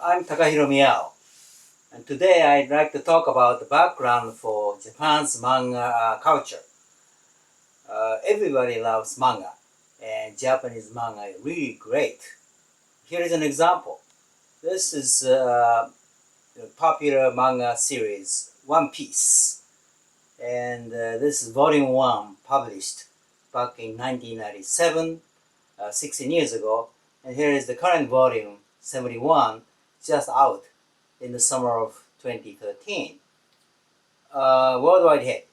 I'm Takahiro Miyao, and today I'd like to talk about the background for Japan's manga culture. Everybody loves manga, and Japanese manga is really great. Here is an example. This is a popular manga series, One Piece, and this is Volume 1, published back in 1997, 16 years ago, and here is the current volume, 71, just out in the summer of 2013. Worldwide hit.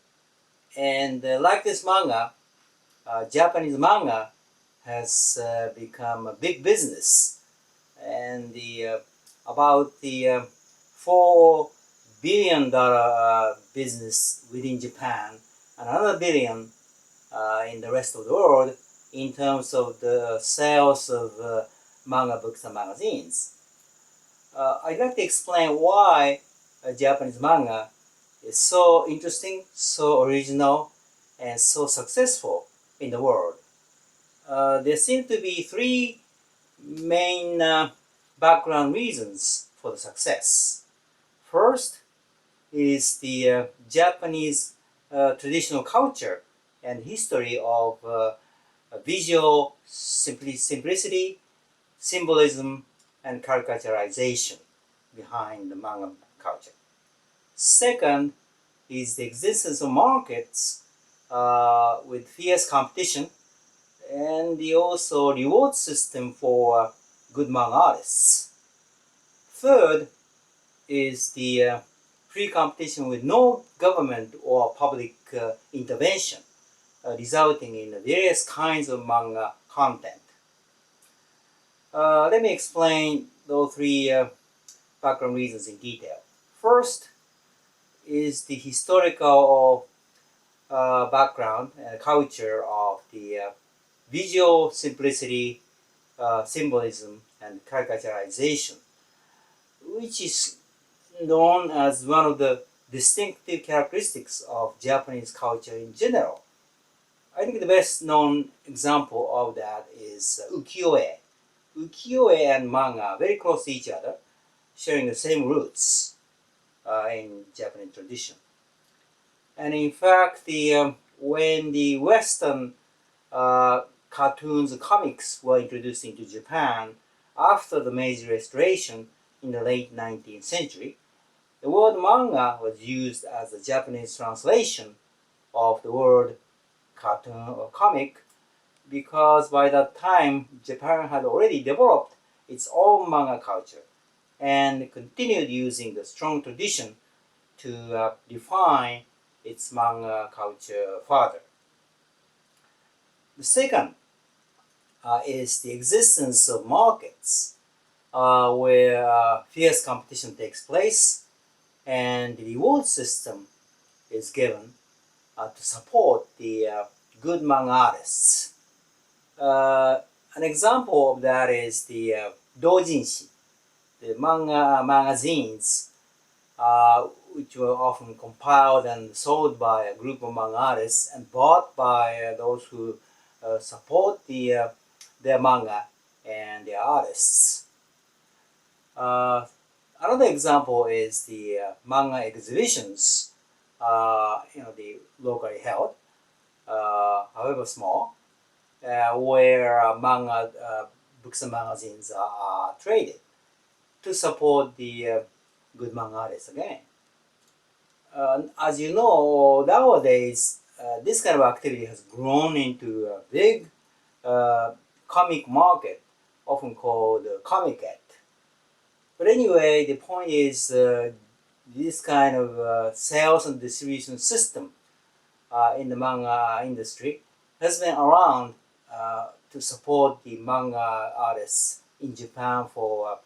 And like this manga, Japanese manga has become a big business, and about the $4 billion business within Japan, and another billion in the rest of the world in terms of the sales of manga books and magazines. I'd like to explain why Japanese manga is so interesting, so original, and so successful in the world. There seem to be three main background reasons for the success. First is the Japanese traditional culture and history of visual simplicity, symbolism, and caricaturization behind the manga culture. Second is the existence of markets with fierce competition and the also reward system for good manga artists. Third is the free competition with no government or public intervention, resulting in various kinds of manga content. Let me explain those three background reasons in detail. First is the historical background and culture of the visual simplicity, symbolism, and caricaturization, which is known as one of the distinctive characteristics of Japanese culture in general. I think the best known example of that is ukiyo-e. Ukiyo-e and manga are very close to each other, sharing the same roots in Japanese tradition. And in fact, when the Western cartoons and comics were introduced into Japan after the Meiji Restoration in the late 19th century, the word manga was used as a Japanese translation of the word cartoon or comic, because by that time Japan had already developed its own manga culture and continued using the strong tradition to define its manga culture further. The second is the existence of markets where fierce competition takes place and the reward system is given to support the good manga artists. An example of that is the doujinshi, the manga magazines, which were often compiled and sold by a group of manga artists and bought by those who support their manga and their artists. Another example is the manga exhibitions, the locally held, however small, where manga books and magazines are traded to support the good manga artists again. As you know, nowadays this kind of activity has grown into a big comic market, often called comiket. But anyway, the point is this kind of sales and distribution system in the manga industry has been around to support the manga artists in Japan for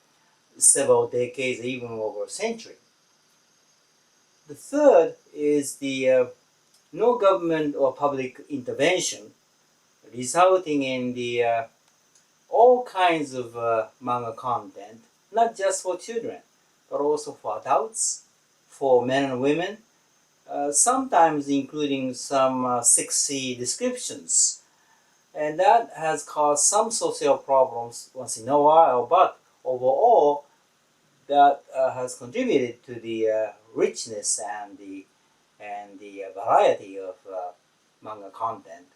several decades, even over a century. The third is the no government or public intervention, resulting in the all kinds of manga content, not just for children, but also for adults, for men and women, sometimes including some sexy descriptions. And that has caused some social problems once in a while, but overall, that has contributed to the richness and the variety of manga content,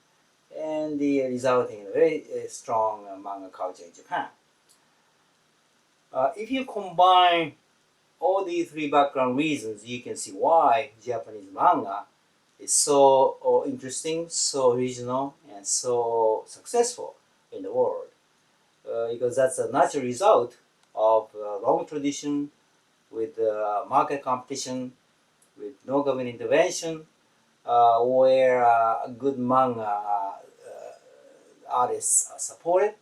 and the resulting in a very strong manga culture in Japan. If you combine all these three background reasons, you can see why Japanese manga is so interesting, so original, and so successful in the world. Because that's a natural result of a long tradition with market competition, with no government intervention, where good manga artists are supported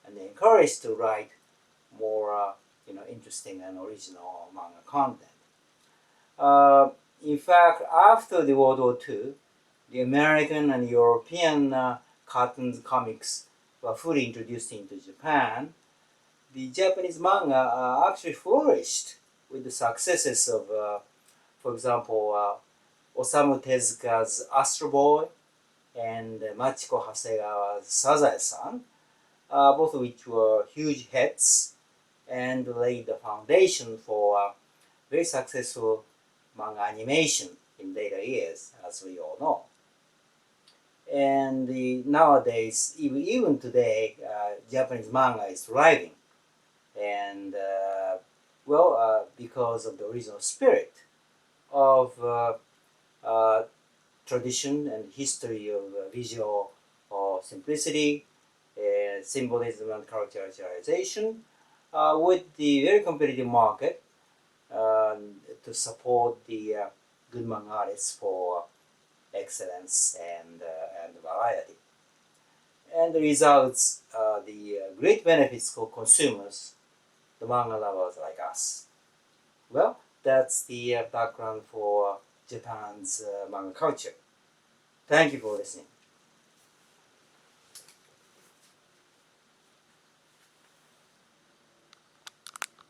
and encouraged to write more interesting and original manga content. In fact, after the World War II, the American and European cartoons comics were fully introduced into Japan. The Japanese manga actually flourished with the successes of, for example, Osamu Tezuka's Astro Boy and Machiko Hasegawa's Sazae-san, both of which were huge hits and laid the foundation for very successful manga animation in later years, as we all know. And nowadays, even today, Japanese manga is thriving, and because of the original spirit of tradition and history of visual simplicity, symbolism, and caricaturization, with the very competitive market to support the good manga artists for excellence and variety. And the results are the great benefits for consumers, the manga lovers like us. Well, that's the background for Japan's manga culture. Thank you for listening.